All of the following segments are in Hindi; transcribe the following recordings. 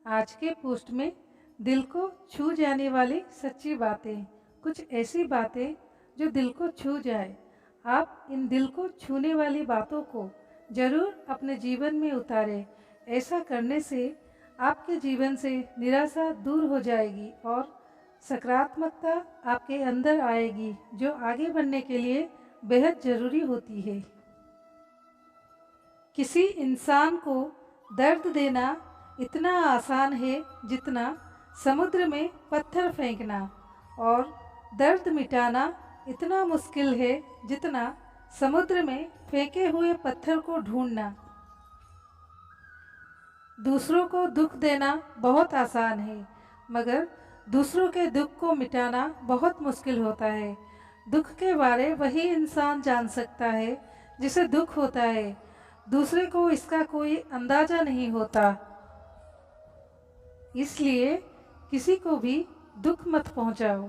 आज के पोस्ट में दिल को छू जाने वाली सच्ची बातें, कुछ ऐसी बातें जो दिल को छू जाए। आप इन दिल को छूने वाली बातों को जरूर अपने जीवन में उतारें। ऐसा करने से आपके जीवन से निराशा दूर हो जाएगी और सकारात्मकता आपके अंदर आएगी, जो आगे बढ़ने के लिए बेहद ज़रूरी होती है। किसी इंसान को दर्द देना इतना आसान है जितना समुद्र में पत्थर फेंकना, और दर्द मिटाना इतना मुश्किल है जितना समुद्र में फेंके हुए पत्थर को ढूंढना। दूसरों को दुख देना बहुत आसान है, मगर दूसरों के दुख को मिटाना बहुत मुश्किल होता है। दुख के बारे वही इंसान जान सकता है जिसे दुख होता है, दूसरे को इसका कोई अंदाजा नहीं होता। इसलिए किसी को भी दुख मत पहुंचाओ,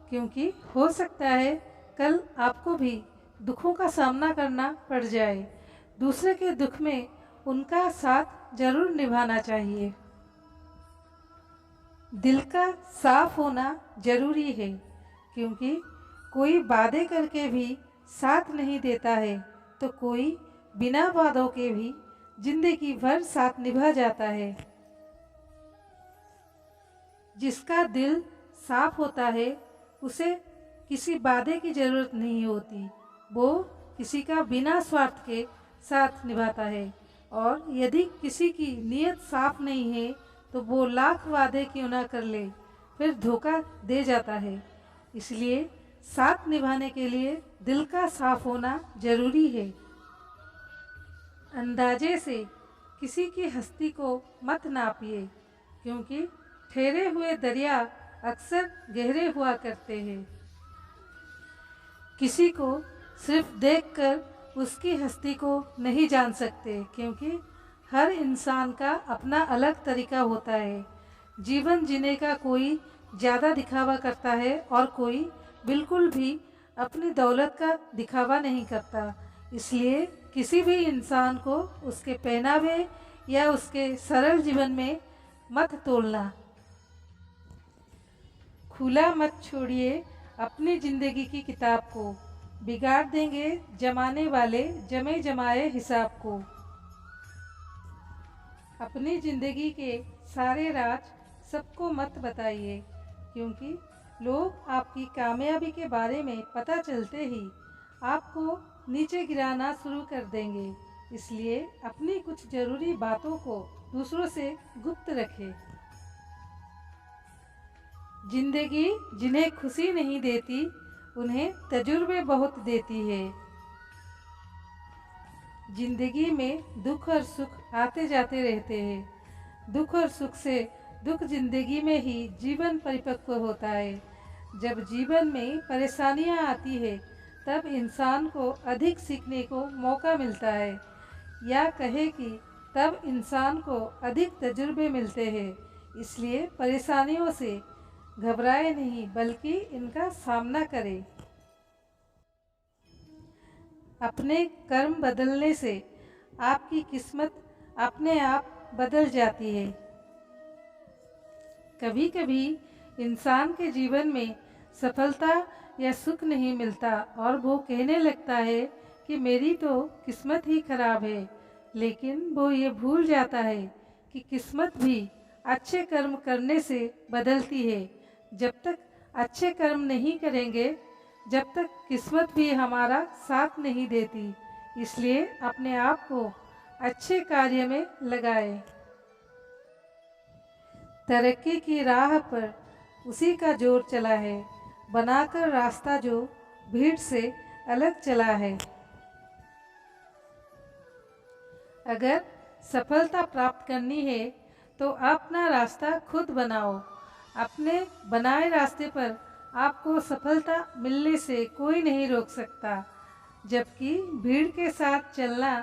क्योंकि हो सकता है कल आपको भी दुखों का सामना करना पड़ जाए। दूसरे के दुख में उनका साथ जरूर निभाना चाहिए। दिल का साफ होना जरूरी है, क्योंकि कोई वादे करके भी साथ नहीं देता है, तो कोई बिना वादों के भी जिंदगी भर साथ निभा जाता है। जिसका दिल साफ होता है उसे किसी वादे की जरूरत नहीं होती, वो किसी का बिना स्वार्थ के साथ निभाता है। और यदि किसी की नीयत साफ नहीं है तो वो लाख वादे क्यों ना कर ले, फिर धोखा दे जाता है। इसलिए साथ निभाने के लिए दिल का साफ होना जरूरी है। अंदाजे से किसी की हस्ती को मत नापिए, क्योंकि ठहरे हुए दरिया अक्सर गहरे हुआ करते हैं। किसी को सिर्फ देखकर उसकी हस्ती को नहीं जान सकते, क्योंकि हर इंसान का अपना अलग तरीका होता है। जीवन जीने का कोई ज़्यादा दिखावा करता है और कोई बिल्कुल भी अपनी दौलत का दिखावा नहीं करता। इसलिए किसी भी इंसान को उसके पहनावे या उसके सरल जीवन में मत तोलना। खुला मत छोड़िए अपनी ज़िंदगी की किताब को, बिगाड़ देंगे जमाने वाले जमे जमाए हिसाब को। अपनी ज़िंदगी के सारे राज सबको मत बताइए, क्योंकि लोग आपकी कामयाबी के बारे में पता चलते ही आपको नीचे गिराना शुरू कर देंगे। इसलिए अपनी कुछ ज़रूरी बातों को दूसरों से गुप्त रखें। जिंदगी जिन्हें खुशी नहीं देती उन्हें तजुर्बे बहुत देती है। जिंदगी में दुख और सुख आते जाते रहते हैं। दुख और सुख से दुख जिंदगी में ही जीवन परिपक्व होता है। जब जीवन में परेशानियां आती है तब इंसान को अधिक सीखने को मौका मिलता है, या कहे कि तब इंसान को अधिक तजुर्बे मिलते हैं। इसलिए परेशानियों से घबराए नहीं, बल्कि इनका सामना करें। अपने कर्म बदलने से आपकी किस्मत अपने आप बदल जाती है। कभी कभी इंसान के जीवन में सफलता या सुख नहीं मिलता और वो कहने लगता है कि मेरी तो किस्मत ही खराब है, लेकिन वो ये भूल जाता है कि किस्मत भी अच्छे कर्म करने से बदलती है। जब तक अच्छे कर्म नहीं करेंगे, जब तक किस्मत भी हमारा साथ नहीं देती। इसलिए अपने आप को अच्छे कार्य में लगाएं। तरक्की की राह पर उसी का जोर चला है, बनाकर रास्ता जो भीड़ से अलग चला है। अगर सफलता प्राप्त करनी है तो अपना रास्ता खुद बनाओ। अपने बनाए रास्ते पर आपको सफलता मिलने से कोई नहीं रोक सकता। जबकि भीड़ के साथ चलना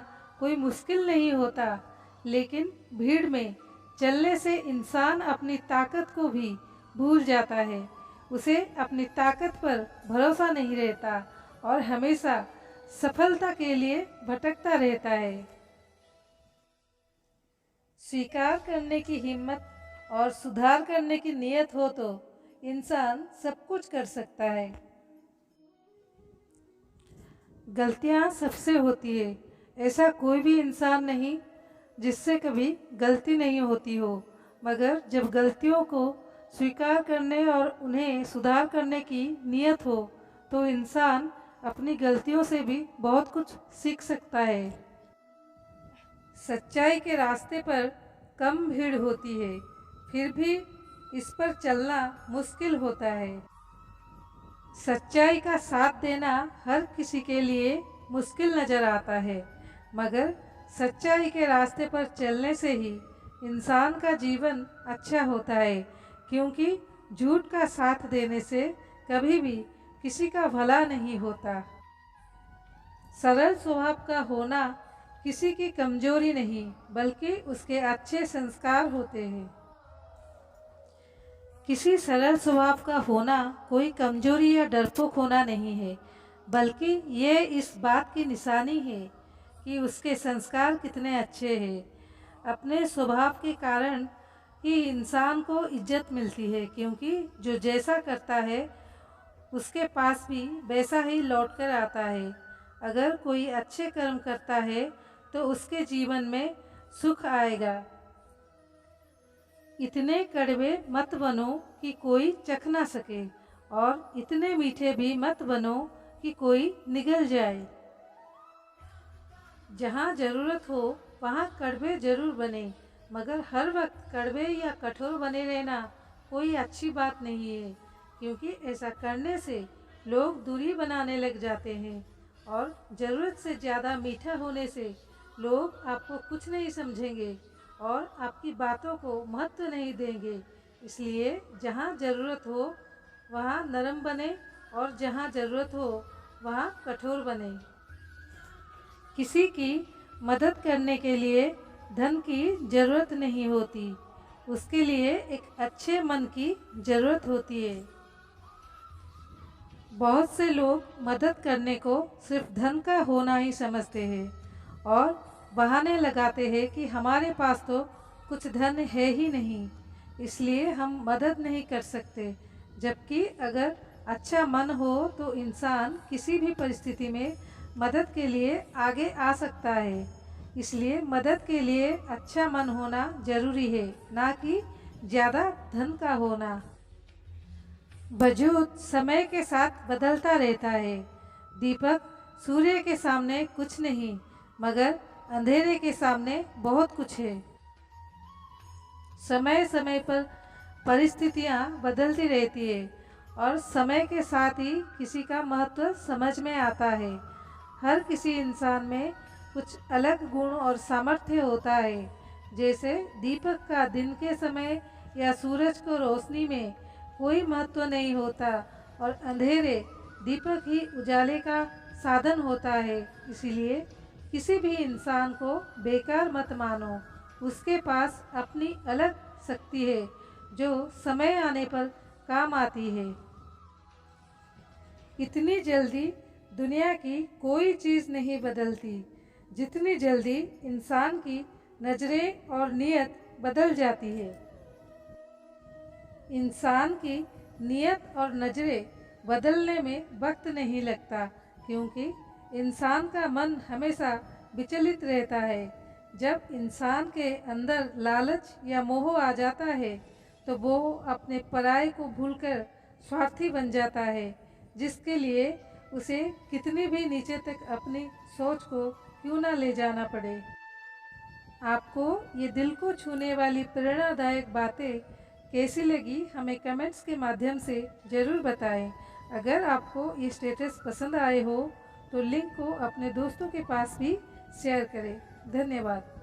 कोई मुश्किल नहीं होता, लेकिन भीड़ में चलने से इंसान अपनी ताकत को भी भूल जाता है। उसे अपनी ताकत पर भरोसा नहीं रहता और हमेशा सफलता के लिए भटकता रहता है। स्वीकार करने की हिम्मत और सुधार करने की नीयत हो तो इंसान सब कुछ कर सकता है। गलतियाँ सबसे होती है, ऐसा कोई भी इंसान नहीं जिससे कभी गलती नहीं होती हो, मगर जब गलतियों को स्वीकार करने और उन्हें सुधार करने की नीयत हो तो इंसान अपनी गलतियों से भी बहुत कुछ सीख सकता है। सच्चाई के रास्ते पर कम भीड़ होती है, फिर भी इस पर चलना मुश्किल होता है। सच्चाई का साथ देना हर किसी के लिए मुश्किल नज़र आता है, मगर सच्चाई के रास्ते पर चलने से ही इंसान का जीवन अच्छा होता है, क्योंकि झूठ का साथ देने से कभी भी किसी का भला नहीं होता। सरल स्वभाव का होना किसी की कमजोरी नहीं, बल्कि उसके अच्छे संस्कार होते हैं। किसी सरल स्वभाव का होना कोई कमजोरी या डरपोक होना नहीं है, बल्कि ये इस बात की निशानी है कि उसके संस्कार कितने अच्छे हैं। अपने स्वभाव के कारण ही इंसान को इज्जत मिलती है, क्योंकि जो जैसा करता है उसके पास भी वैसा ही लौट कर आता है। अगर कोई अच्छे कर्म करता है तो उसके जीवन में सुख आएगा। इतने कड़वे मत बनो कि कोई चख ना सके, और इतने मीठे भी मत बनो कि कोई निगल जाए। जहाँ ज़रूरत हो वहाँ कड़वे जरूर बने, मगर हर वक्त कड़वे या कठोर बने रहना कोई अच्छी बात नहीं है, क्योंकि ऐसा करने से लोग दूरी बनाने लग जाते हैं, और ज़रूरत से ज़्यादा मीठा होने से लोग आपको कुछ नहीं समझेंगे और आपकी बातों को महत्व नहीं देंगे। इसलिए जहाँ ज़रूरत हो वहाँ नरम बने, और जहाँ ज़रूरत हो वहाँ कठोर बने। किसी की मदद करने के लिए धन की ज़रूरत नहीं होती, उसके लिए एक अच्छे मन की ज़रूरत होती है। बहुत से लोग मदद करने को सिर्फ धन का होना ही समझते हैं और बहाने लगाते हैं कि हमारे पास तो कुछ धन है ही नहीं, इसलिए हम मदद नहीं कर सकते। जबकि अगर अच्छा मन हो तो इंसान किसी भी परिस्थिति में मदद के लिए आगे आ सकता है। इसलिए मदद के लिए अच्छा मन होना जरूरी है, ना कि ज़्यादा धन का होना। वजूद समय के साथ बदलता रहता है। दीपक सूर्य के सामने कुछ नहीं, मगर अंधेरे के सामने बहुत कुछ है। समय समय पर परिस्थितियाँ बदलती रहती है, और समय के साथ ही किसी का महत्व समझ में आता है। हर किसी इंसान में कुछ अलग गुण और सामर्थ्य होता है। जैसे दीपक का दिन के समय या सूरज को रोशनी में कोई महत्व नहीं होता, और अंधेरे दीपक ही उजाले का साधन होता है। इसीलिए किसी भी इंसान को बेकार मत मानो, उसके पास अपनी अलग शक्ति है जो समय आने पर काम आती है। इतनी जल्दी दुनिया की कोई चीज़ नहीं बदलती जितनी जल्दी इंसान की नज़रें और नीयत बदल जाती है। इंसान की नीयत और नज़रें बदलने में वक्त नहीं लगता, क्योंकि इंसान का मन हमेशा विचलित रहता है। जब इंसान के अंदर लालच या मोह आ जाता है तो वो अपने पराये को भूलकर स्वार्थी बन जाता है, जिसके लिए उसे कितनी भी नीचे तक अपनी सोच को क्यों ना ले जाना पड़े। आपको ये दिल को छूने वाली प्रेरणादायक बातें कैसी लगी हमें कमेंट्स के माध्यम से ज़रूर बताएं। अगर आपको ये स्टेटस पसंद आए हो तो लिंक को अपने दोस्तों के पास भी शेयर करें। धन्यवाद।